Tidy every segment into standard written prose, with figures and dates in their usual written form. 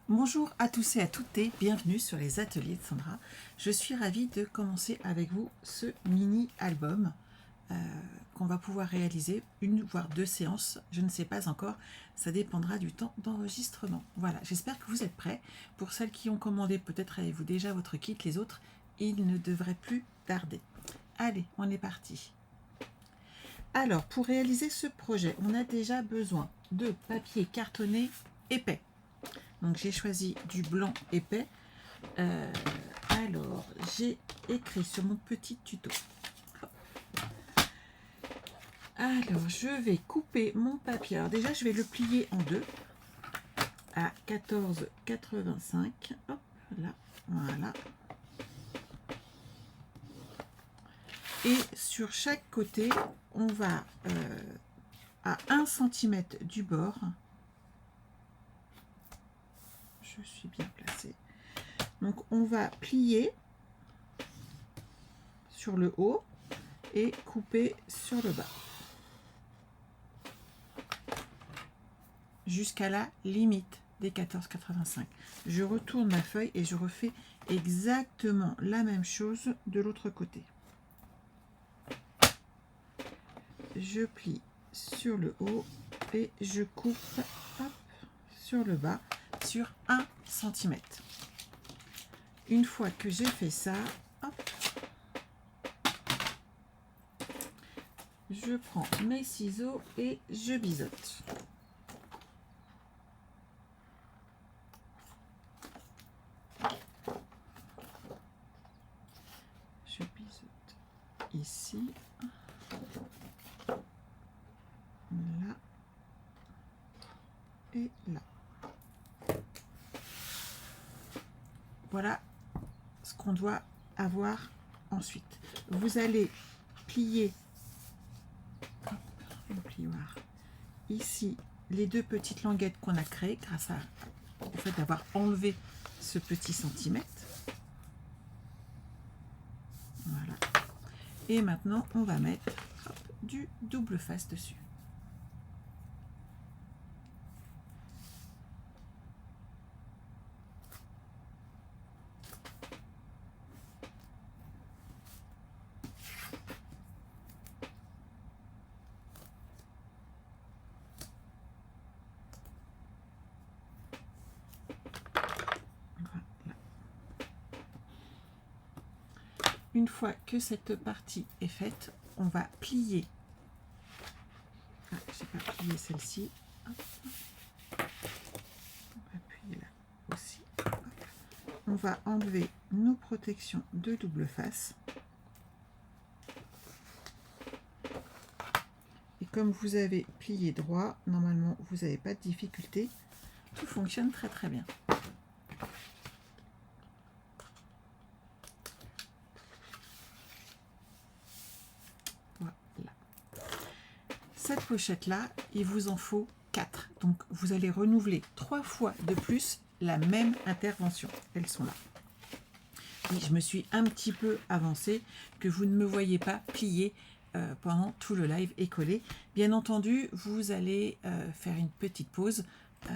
Bonjour à tous et à toutes et bienvenue sur les ateliers de Sandra. Je suis ravie de commencer avec vous ce mini-album qu'on va pouvoir réaliser une voire deux séances, je ne sais pas encore, ça dépendra du temps d'enregistrement. Voilà, j'espère que vous êtes prêts. Pour celles qui ont commandé, peut-être avez-vous déjà votre kit, les autres, il ne devrait plus tarder. Allez, on est parti. Alors, pour réaliser ce projet, on a déjà besoin de papier cartonné épais. Donc j'ai choisi du blanc épais. Alors j'ai écrit sur mon petit tuto. Alors je vais couper mon papier. Alors déjà je vais le plier en deux à 14,85. Hop là, voilà. Et sur chaque côté, on va à 1 cm du bord. Je suis bien placée. Donc on va plier sur le haut et couper sur le bas jusqu'à la limite des 14,85. Je retourne ma feuille et je refais exactement la même chose de l'autre côté. Je plie sur le haut et je coupe hop, sur le bas sur 1 cm. Une fois que j'ai fait ça, hop, je prends mes ciseaux et je biseaute. Je biseaute ici, là et là. Voilà ce qu'on doit avoir ensuite. Vous allez plier le plioir ici les deux petites languettes qu'on a créées grâce au fait d'avoir enlevé ce petit centimètre. Voilà. Et maintenant on va mettre hop, du double face dessus. Une fois que cette partie est faite, on va plier. Ah, j'ai pas plié celle-ci. On va appuyer là aussi. Hop. On va enlever nos protections de double face. Et comme vous avez plié droit, normalement vous n'avez pas de difficulté. Tout fonctionne très très bien. Cette pochette là, il vous en faut 4. Donc vous allez renouveler 3 fois de plus la même intervention. Elles sont là. Oui, je me suis un petit peu avancée, que vous ne me voyez pas plier pendant tout le live et coller. Bien entendu, vous allez faire une petite pause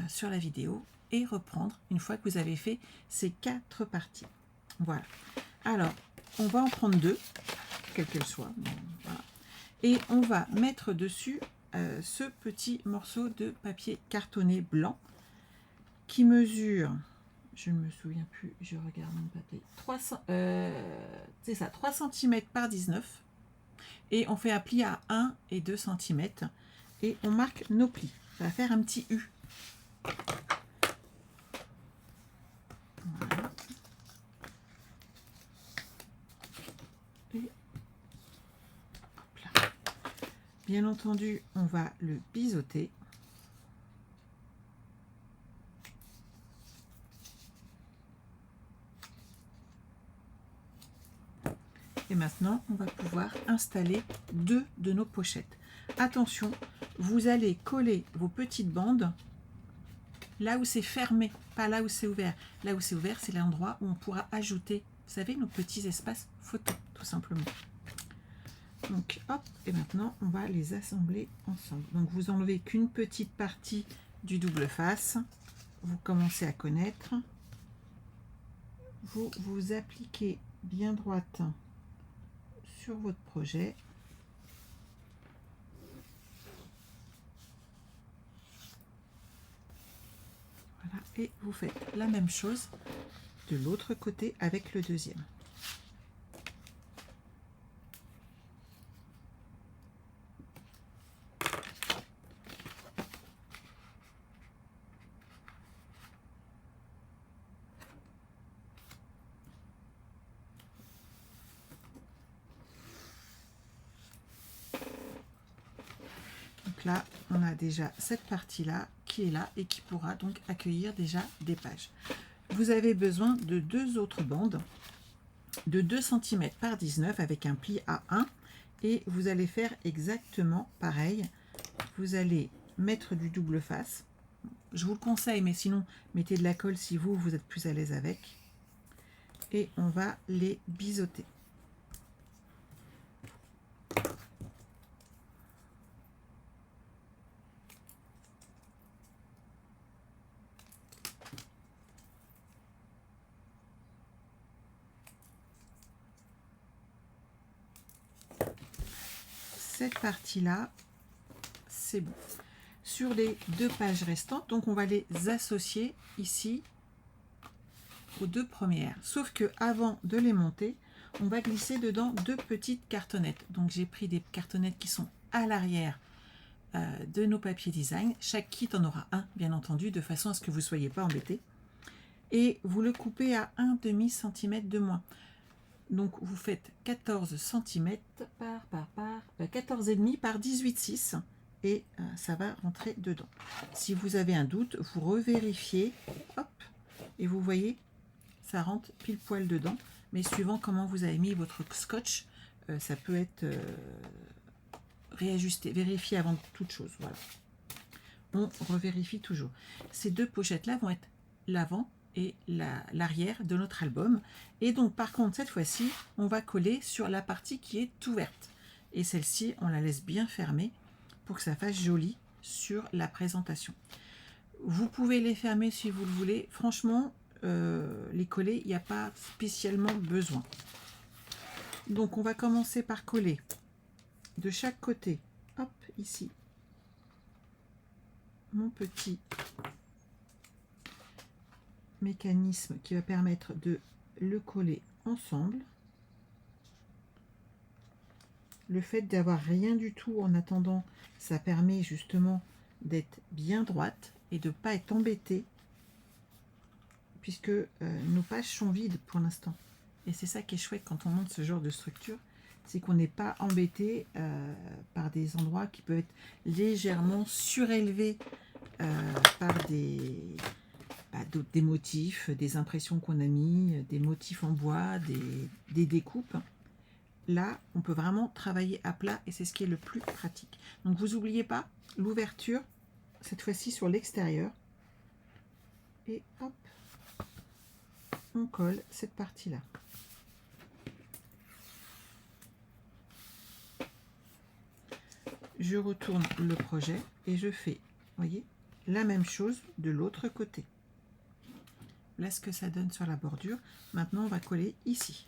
sur la vidéo et reprendre une fois que vous avez fait ces 4 parties. Voilà. Alors, on va en prendre 2, quelles qu'elles soient. Bon, voilà. Et on va mettre dessus ce petit morceau de papier cartonné blanc qui mesure, je ne me souviens plus, je regarde mon papier, c'est ça, 3 cm par 19. Et on fait un pli à 1 et 2 cm. Et on marque nos plis. Ça va faire un petit U. Voilà. Et hop là. Bien entendu, on va le biseauter. Et maintenant, on va pouvoir installer 2 de nos pochettes. Attention, vous allez coller vos petites bandes là où c'est fermé, pas là où c'est ouvert. Là où c'est ouvert, c'est l'endroit où on pourra ajouter, vous savez, nos petits espaces photos, tout simplement. Donc, hop, et maintenant, on va les assembler ensemble. Donc, vous enlevez qu'une petite partie du double face. vous commencez à connaître. Vous vous appliquez bien droite sur votre projet. Voilà, et vous faites la même chose de l'autre côté avec le deuxième. Donc là, on a déjà cette partie-là qui est là et qui pourra donc accueillir déjà des pages. Vous avez besoin de deux autres bandes de 2 cm par 19 avec un pli à 1 et vous allez faire exactement pareil. Vous allez mettre du double face. Je vous le conseille, mais sinon, mettez de la colle si vous êtes plus à l'aise avec. Et on va les biseauter. Cette partie-là, c'est bon. Sur les 2 pages restantes, donc on va les associer ici aux 2 premières. Sauf que avant de les monter, on va glisser dedans 2 petites cartonnettes. Donc j'ai pris des cartonnettes qui sont à l'arrière de nos papiers design. Chaque kit en aura un, bien entendu, de façon à ce que vous ne soyez pas embêtés. Et vous le coupez à 1,5 cm de moins. Donc vous faites 14 cm par 14,5 par 18,6 et ça va rentrer dedans. Si vous avez un doute, vous revérifiez, hop, et vous voyez, ça rentre pile poil dedans. Mais suivant comment vous avez mis votre scotch, ça peut être réajusté, vérifié avant toute chose. Voilà. On revérifie toujours. Ces 2 pochettes-là vont être l'avant et l'arrière de notre album. Et donc par contre cette fois-ci on va coller sur la partie qui est ouverte et celle-ci on la laisse bien fermée pour que ça fasse joli sur la présentation. Vous pouvez les fermer si vous le voulez, franchement les coller il n'y a pas spécialement besoin. Donc on va commencer par coller de chaque côté, hop, ici mon petit mécanisme qui va permettre de le coller ensemble. Le fait d'avoir rien du tout en attendant, ça permet justement d'être bien droite et de ne pas être embêté puisque nos pages sont vides pour l'instant. Et c'est ça qui est chouette quand on monte ce genre de structure, c'est qu'on n'est pas embêté par des endroits qui peuvent être légèrement surélevés par des motifs, des impressions qu'on a mis, des motifs en bois, des découpes. Là, on peut vraiment travailler à plat et c'est ce qui est le plus pratique. Donc, vous n'oubliez pas l'ouverture, cette fois-ci sur l'extérieur. Et hop, on colle cette partie-là. Je retourne le projet et je fais, voyez, la même chose de l'autre côté. Là, ce que ça donne sur la bordure. Maintenant, on va coller ici.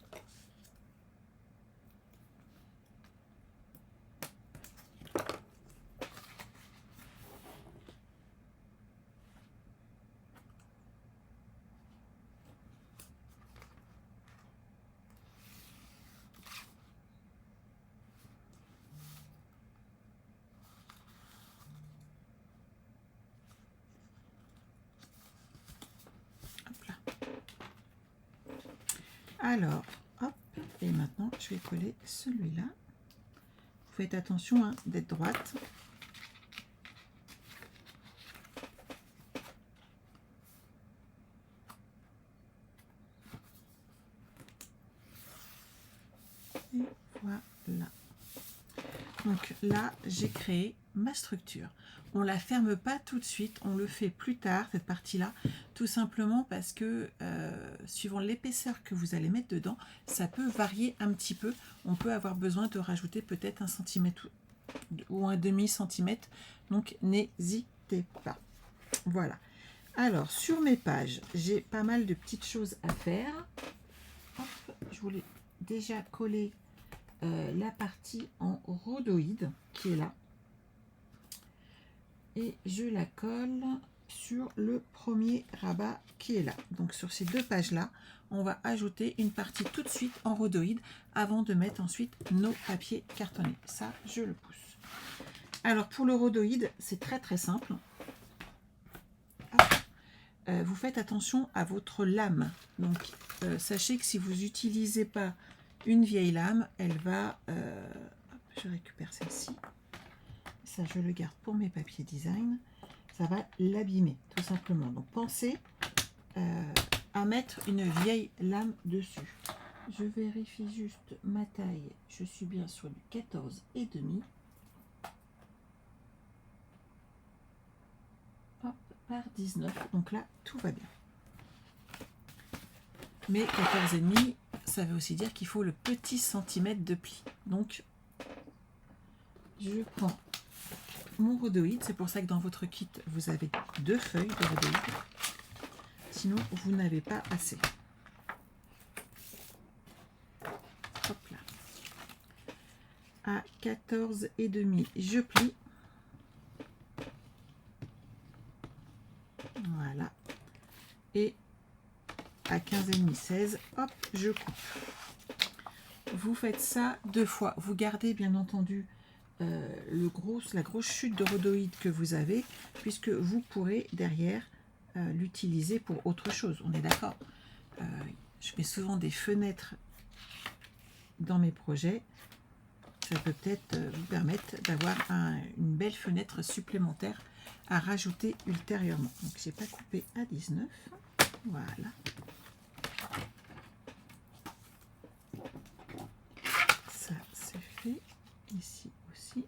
Alors, hop, et maintenant je vais coller celui-là. Faites attention d'être droite. Et voilà. Donc là, j'ai créé ma structure. On ne la ferme pas tout de suite, on le fait plus tard, cette partie-là, tout simplement parce que suivant l'épaisseur que vous allez mettre dedans, ça peut varier un petit peu. On peut avoir besoin de rajouter peut-être 1 centimètre ou un demi centimètre, donc n'hésitez pas. Voilà. Alors, sur mes pages, j'ai pas mal de petites choses à faire. Hop, je voulais déjà coller la partie en rhodoïde qui est là. Et je la colle sur le premier rabat qui est là. Donc sur ces deux pages-là, on va ajouter une partie tout de suite en rhodoïde avant de mettre ensuite nos papiers cartonnés. Ça, je le pousse. Alors pour le rhodoïde, c'est très très simple. Vous faites attention à votre lame. Donc sachez que si vous n'utilisez pas une vieille lame, elle va... je récupère celle-ci. Ça, je le garde pour mes papiers design. Ça va l'abîmer, tout simplement. Donc, pensez à mettre une vieille lame dessus. Je vérifie juste ma taille. Je suis bien sur du 14,5. Hop, par 19. Donc là, tout va bien. Mais 14,5, ça veut aussi dire qu'il faut le petit centimètre de pli. Donc, je prends mon rhodoïde, c'est pour ça que dans votre kit vous avez 2 feuilles de rhodoïde, sinon vous n'avez pas assez. Hop là. À 14,5 je plie. Voilà. Et à 15,5 16, hop, je coupe. Vous faites ça 2 fois. Vous gardez bien entendu la grosse chute de rhodoïde que vous avez, puisque vous pourrez derrière l'utiliser pour autre chose. On est d'accord. Je mets souvent des fenêtres dans mes projets. Ça peut peut-être vous permettre d'avoir une belle fenêtre supplémentaire à rajouter ultérieurement. Donc j'ai pas coupé à 19. Voilà. Ça c'est fait. Ici aussi.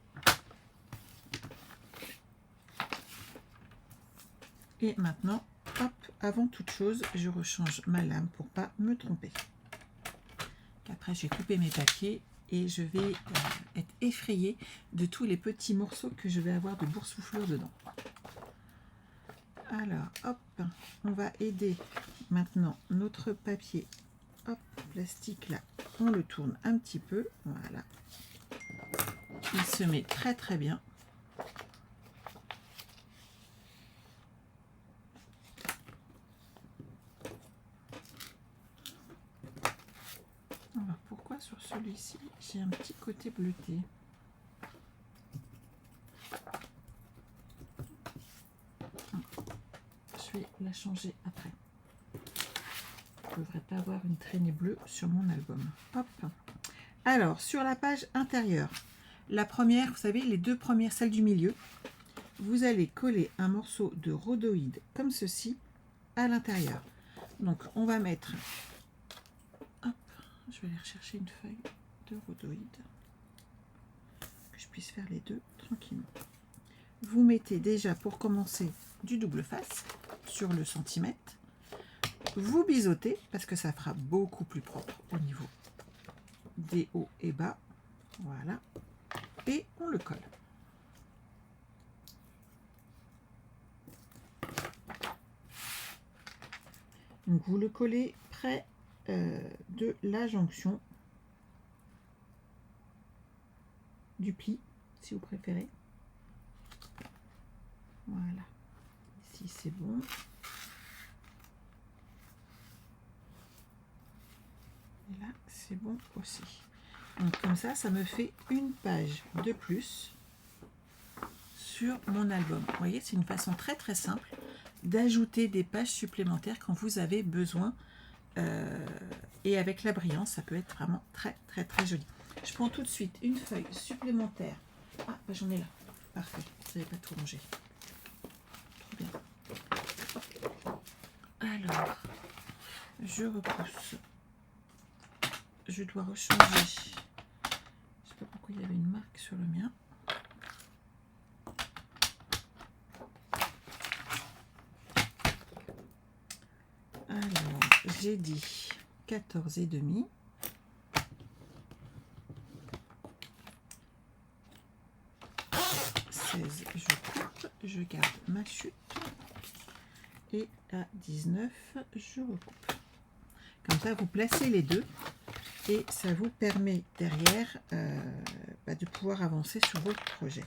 Et maintenant, hop, avant toute chose, je rechange ma lame pour pas me tromper. Après, j'ai coupé mes papiers et je vais être effrayée de tous les petits morceaux que je vais avoir de boursouflure dedans. Alors, hop, on va aider maintenant notre papier, hop, plastique là, on le tourne un petit peu, voilà. Il se met très très bien. Alors pourquoi sur celui-ci j'ai un petit côté bleuté? Je vais la changer après. Je ne devrais pas avoir une traînée bleue sur mon album. Hop. Alors sur la page intérieure, la première, vous savez, les 2 premières, celles du milieu, vous allez coller un morceau de rhodoïde comme ceci à l'intérieur. Donc on va mettre, hop, je vais aller rechercher une feuille de rhodoïde, que je puisse faire les deux tranquillement. Vous mettez déjà pour commencer du double face sur le centimètre. Vous biseautez parce que ça fera beaucoup plus propre au niveau des hauts et bas. Voilà. Et on le colle. Donc vous le collez près de la jonction du pli, si vous préférez. Voilà. Ici c'est bon. Et là c'est bon aussi. Donc comme ça me fait une page de plus sur mon album. Vous voyez, c'est une façon très très simple d'ajouter des pages supplémentaires quand vous avez besoin. Et avec la brillance, ça peut être vraiment très très très joli. Je prends tout de suite une feuille supplémentaire. Ah, bah, j'en ai là. Parfait. Je n'avais pas tout rangé. Trop bien. Alors, je repousse. Je dois rechanger. Je sais pas pourquoi il y avait une marque sur le mien. Alors, j'ai dit 14,5. Je coupe, je garde ma chute et à 19, je recoupe. Comme ça, vous placez les deux et ça vous permet derrière de pouvoir avancer sur votre projet.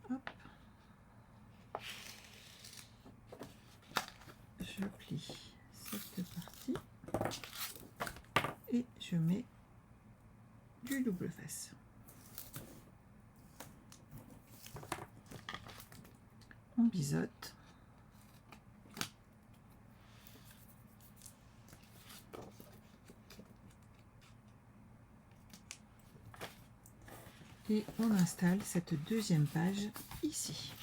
Hop. Je plie cette partie et je mets du double face. On biseaute. Et on installe cette deuxième page ici.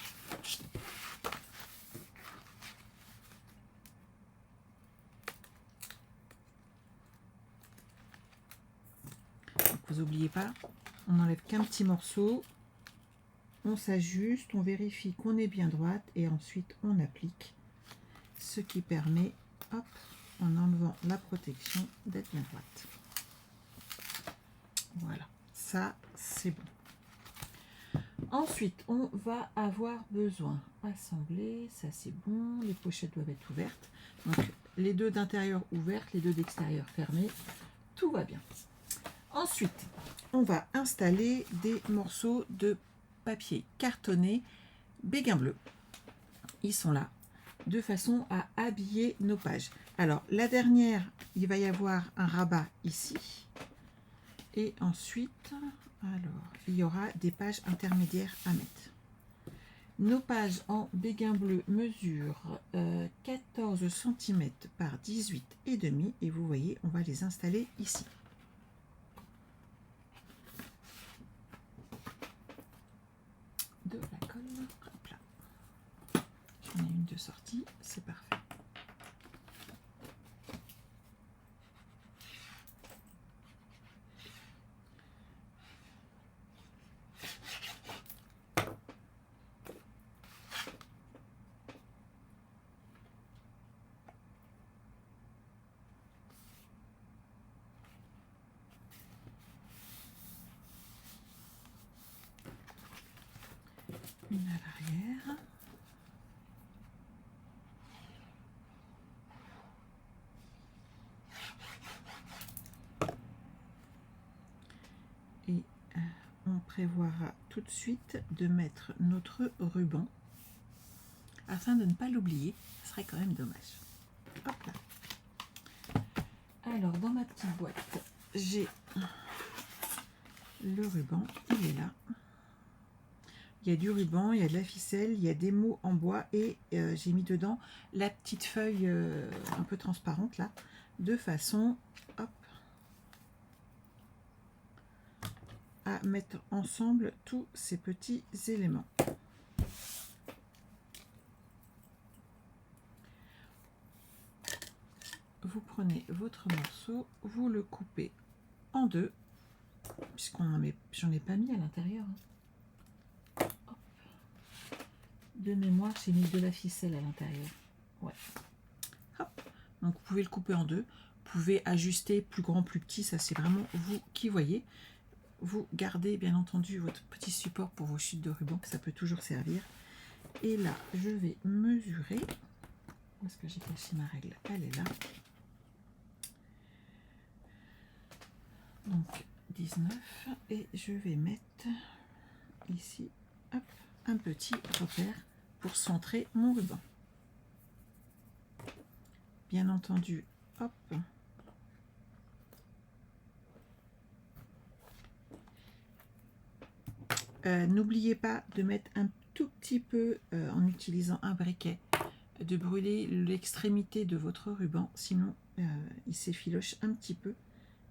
Donc vous n'oubliez pas, on n'enlève qu'un petit morceau, on s'ajuste, on vérifie qu'on est bien droite et ensuite on applique, ce qui permet, hop, en enlevant la protection, d'être bien droite. Voilà, ça c'est bon. Ensuite, on va avoir besoin assembler, ça c'est bon, les pochettes doivent être ouvertes. Donc les deux d'intérieur ouvertes, les deux d'extérieur fermées, tout va bien. Ensuite, on va installer des morceaux de papier cartonné béguin bleu. Ils sont là, de façon à habiller nos pages. Alors, la dernière, il va y avoir un rabat ici. Et ensuite, alors, il y aura des pages intermédiaires à mettre. Nos pages en béguin bleu mesurent 14 cm par 18,5 et vous voyez, on va les installer ici. De la colle, hop là. J'en ai une de sortie, c'est parfait. Une à l'arrière. Et on prévoira tout de suite de mettre notre ruban afin de ne pas l'oublier, ce serait quand même dommage. Hop là. Alors dans ma petite boîte, j'ai le ruban, il est là. Il y a du ruban, il y a de la ficelle, il y a des mots en bois et j'ai mis dedans la petite feuille un peu transparente là, de façon hop, à mettre ensemble tous ces petits éléments. Vous prenez votre morceau, vous le coupez en deux, j'en ai pas mis à l'intérieur. De mémoire, j'ai mis de la ficelle à l'intérieur. Ouais. Hop. Donc vous pouvez le couper en deux. Vous pouvez ajuster plus grand, plus petit. Ça, c'est vraiment vous qui voyez. Vous gardez bien entendu votre petit support pour vos chutes de ruban, que ça peut toujours servir. Et là, je vais mesurer. Où est-ce que j'ai caché ma règle? Elle est là. Donc 19. Et je vais mettre ici, hop, un petit repère pour centrer mon ruban. Bien entendu, hop. N'oubliez pas de mettre un tout petit peu, en utilisant un briquet, de brûler l'extrémité de votre ruban, sinon il s'effiloche un petit peu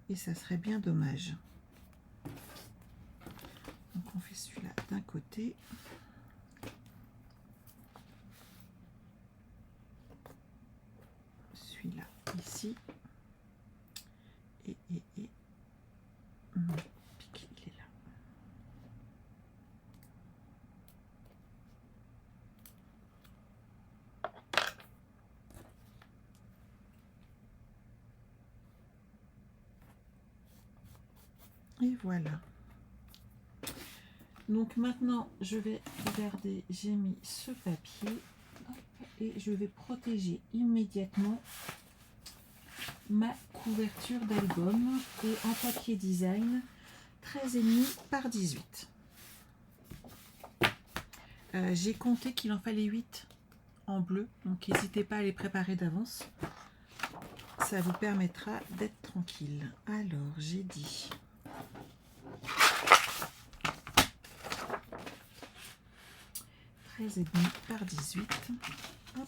et ça serait bien dommage. Donc on fait celui-là d'un côté. Celui-là ici. Et mon pic, il est là. Et voilà. Donc maintenant, je vais regarder, j'ai mis ce papier et je vais protéger immédiatement ma couverture d'album et en papier design 13,5 par 18. J'ai compté qu'il en fallait 8 en bleu, donc n'hésitez pas à les préparer d'avance. Ça vous permettra d'être tranquille. Alors, j'ai dit 13,5 par 18. Hop.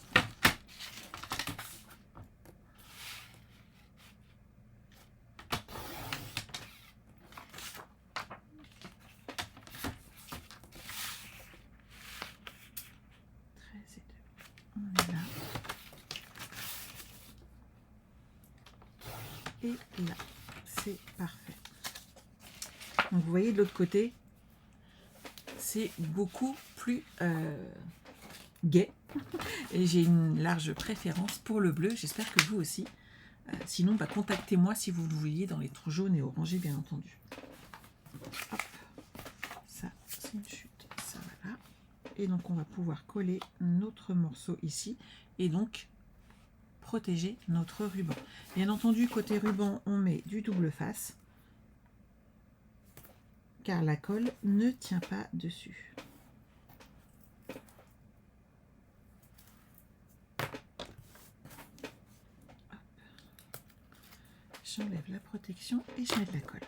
On est là. Et là, c'est parfait. Donc vous voyez de l'autre côté, c'est beaucoup plus gai. Et j'ai une large préférence pour le bleu. J'espère que vous aussi. Sinon, bah, contactez-moi si vous le vouliez dans les tons jaunes et orangés, bien entendu. Hop. Ça, c'est une chute. Ça, voilà. Et donc, on va pouvoir coller notre morceau ici. Et donc, protéger notre ruban. Bien entendu, côté ruban, on met du double face. Car la colle ne tient pas dessus. J'enlève la protection et je mets de la colle.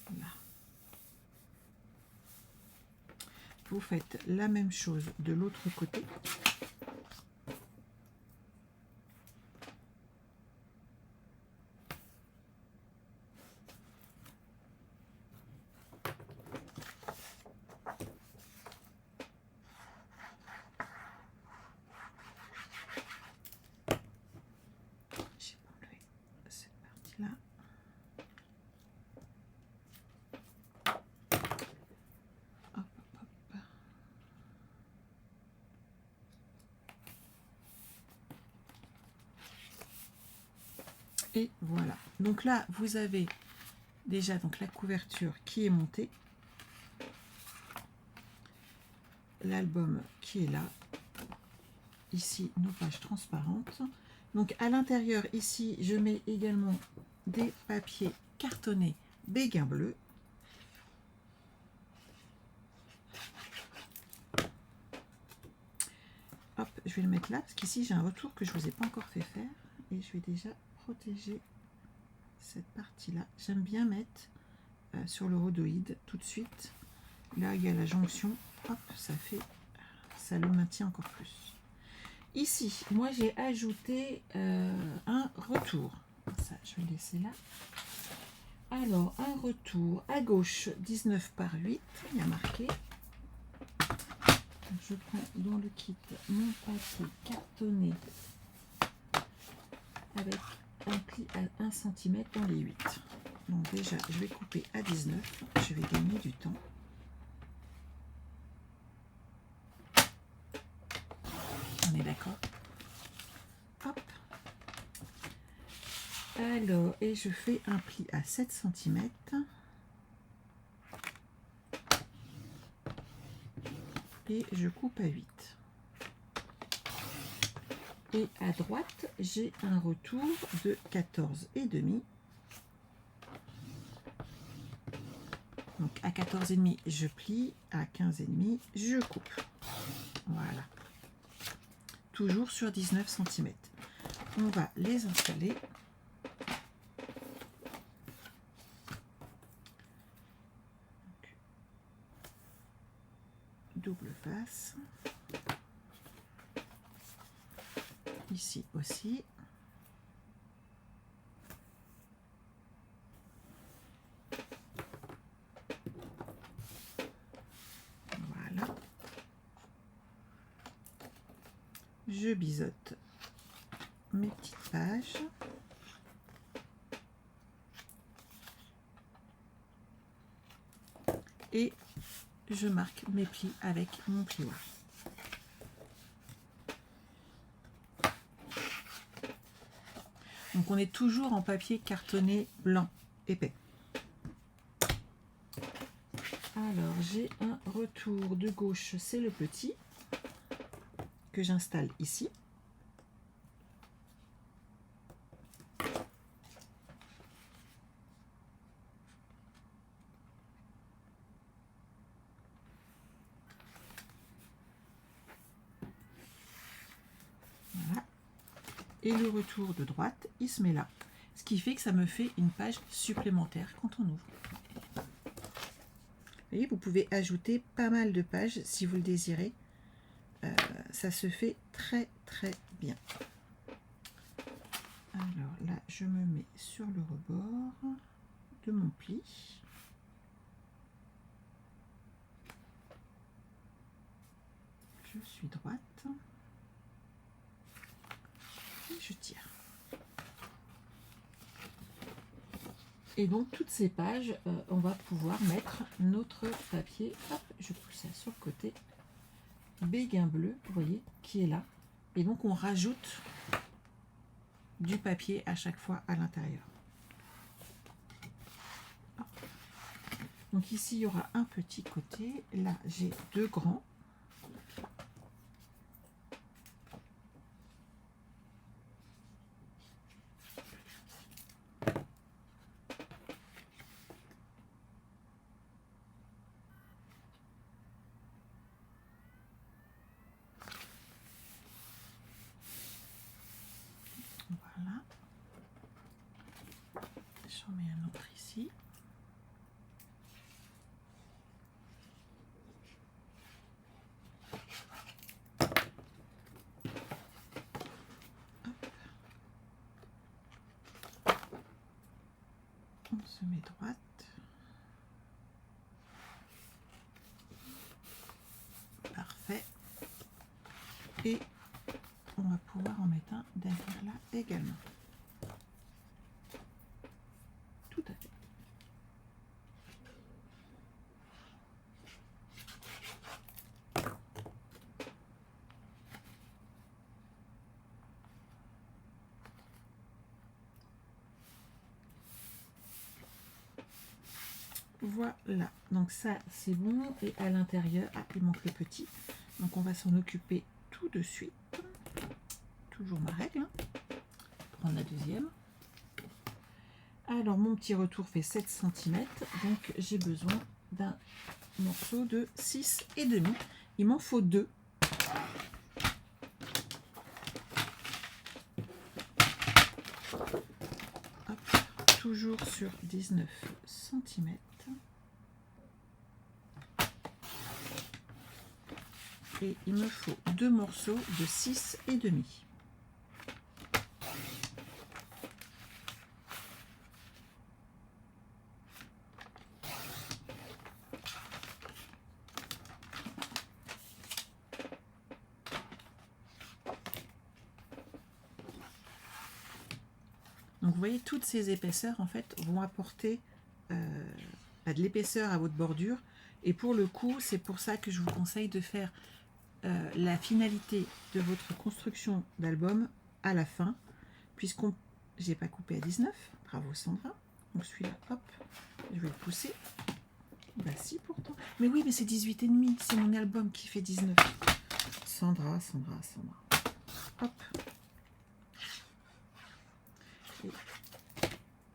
Voilà. Vous faites la même chose de l'autre côté. Là. Hop, hop, hop. Et voilà. Donc là, vous avez déjà donc la couverture qui est montée. L'album qui est là. Ici, nos pages transparentes. Donc à l'intérieur, ici, je mets également des papiers cartonnés béguin bleu. Hop, je vais le mettre là, parce qu'ici, j'ai un retour que je ne vous ai pas encore fait faire. Et je vais déjà protéger cette partie-là. J'aime bien mettre sur le rhodoïde tout de suite. Là, il y a la jonction. Hop, ça le maintient encore plus. Ici, moi, j'ai ajouté un retour. Ça, je vais laisser là. Alors, un retour à gauche, 19 par 8, il y a marqué. Donc, je prends dans le kit mon papier cartonné avec un pli à 1 cm dans les 8. Donc déjà, je vais couper à 19, je vais gagner du temps. On est d'accord? Hop. Alors, et je fais un pli à 7 cm. Et je coupe à 8. Et à droite, j'ai un retour de 14,5. Donc à 14,5, je plie, à 15,5, je coupe. Voilà. Toujours sur 19 cm. On va les installer. Double face. Ici aussi. Voilà. Je biseaute mes petites pages. et je marque mes plis avec mon plioir. Donc on est toujours en papier cartonné blanc épais. Alors j'ai un retour de gauche, c'est le petit que j'installe ici. Voilà. Et le retour de droite, il se met là. Ce qui fait que ça me fait une page supplémentaire quand on ouvre. Vous voyez, vous pouvez ajouter pas mal de pages si vous le désirez. Ça se fait très très bien. Alors là, je me mets sur le rebord de mon pli. Je suis droite. Et je tire. Et donc toutes ces pages, on va pouvoir mettre notre papier. Hop, je pousse ça sur le côté. Béguin bleu, vous voyez, qui est là. Et donc on rajoute du papier à chaque fois à l'intérieur. Donc ici, il y aura un petit côté. Là, j'ai deux grands. Voilà. J'en mets un autre ici. On se met droite. Parfait. Et on va pouvoir en mettre un derrière là également. Tout à fait. Voilà, donc ça c'est bon. Et à l'intérieur, ah, il manque le petit. Donc on va s'en occuper tout de suite. Toujours ma règle. Hein. Prendre la deuxième. Alors mon petit retour fait 7 cm. Donc j'ai besoin d'un morceau de 6,5. Il m'en faut 2. Hop, toujours sur 19 cm. Et il me faut 2 morceaux de 6,5. Donc vous voyez, toutes ces épaisseurs en fait vont apporter de l'épaisseur à votre bordure. Et pour le coup, c'est pour ça que je vous conseille de faire la finalité de votre construction d'album à la fin, puisqu'on j'ai pas coupé à 19. Bravo Sandra. Donc celui-là, hop, je vais le pousser. Bah si pourtant. Mais oui, mais c'est 18,5. C'est mon album qui fait 19. Sandra. Hop. Et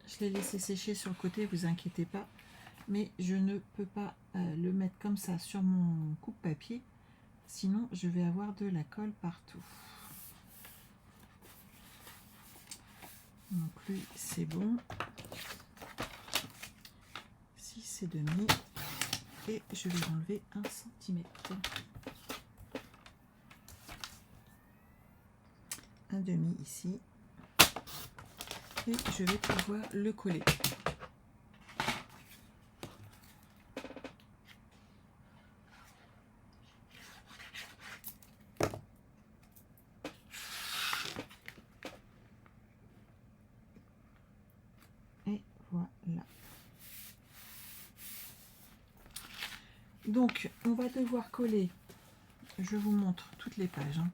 je l'ai laissé sécher sur le côté, vous inquiétez pas. Mais je ne peux pas le mettre comme ça sur mon coupe-papier. Sinon, je vais avoir de la colle partout. Donc lui, c'est bon. 6,5. Et je vais enlever 1 cm. Un demi ici. Et je vais pouvoir le coller. Et voilà. Donc, on va devoir coller, je vous montre toutes les pages. Hein.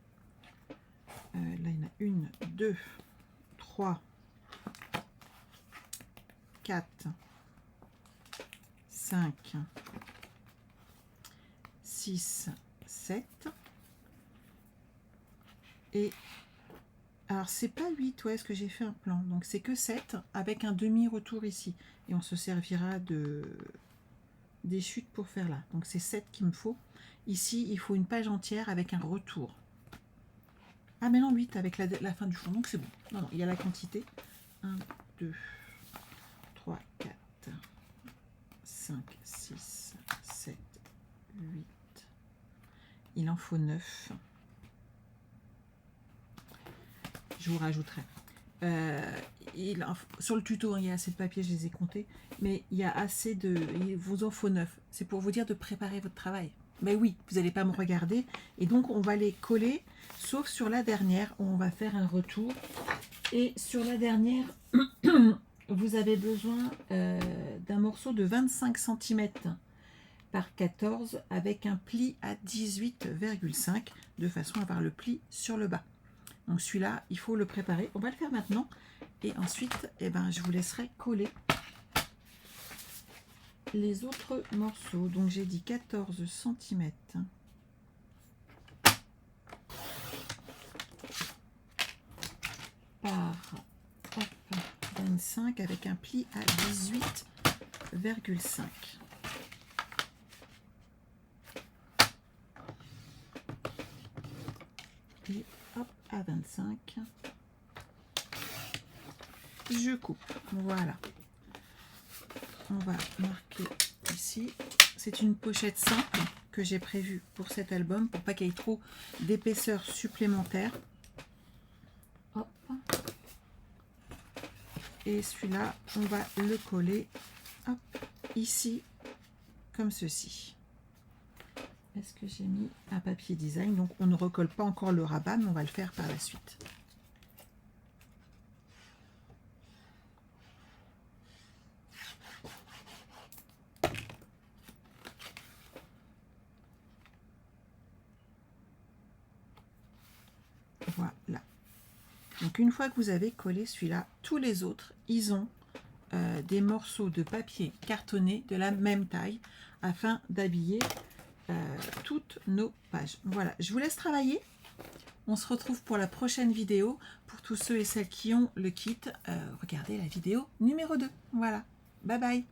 Là, il y en a 1, 2, 3, 4, 5, 6, 7. Et alors, c'est pas 8, ouais, ce que j'ai fait un plan. Donc, c'est que 7 avec un demi-retour ici. Et on se servira des chutes pour faire là. Donc, c'est 7 qu'il me faut. Ici, il faut une page entière avec un retour. Ah, mais non, 8 avec la fin du fond. Donc, c'est bon. Non, non, il y a la quantité. 1, 2, 3, 4, 5, 6, 7, 8. Il en faut 9. Je vous rajouterai. Sur le tuto, hein, il y a assez de papier, je les ai comptés. Mais il y a assez de... Il vous en faut 9. C'est pour vous dire de préparer votre travail. Mais oui, vous n'allez pas me regarder. Et donc, on va les coller, sauf sur la dernière, où on va faire un retour. Et sur la dernière, vous avez besoin d'un morceau de 25 cm par 14 avec un pli à 18,5 de façon à avoir le pli sur le bas. Donc celui-là, il faut le préparer. On va le faire maintenant. Et ensuite, eh ben, je vous laisserai coller les autres morceaux. Donc j'ai dit 14 cm par 25 avec un pli à 18,5. Et hop, à 25. Je coupe. Voilà. On va marquer ici. C'est une pochette simple que j'ai prévue pour cet album pour pas qu'il y ait trop d'épaisseur supplémentaire. Hop. Et celui-là, on va le coller hop, ici, comme ceci. Est-ce que j'ai mis un papier design? Donc on ne recolle pas encore le rabat, mais on va le faire par la suite. Voilà. Donc une fois que vous avez collé celui-là, tous les autres, ils ont des morceaux de papier cartonné de la même taille afin d'habiller toutes nos pages. Voilà, je vous laisse travailler. On se retrouve pour la prochaine vidéo. Pour tous ceux et celles qui ont le kit, regardez la vidéo numéro 2. Voilà, bye bye.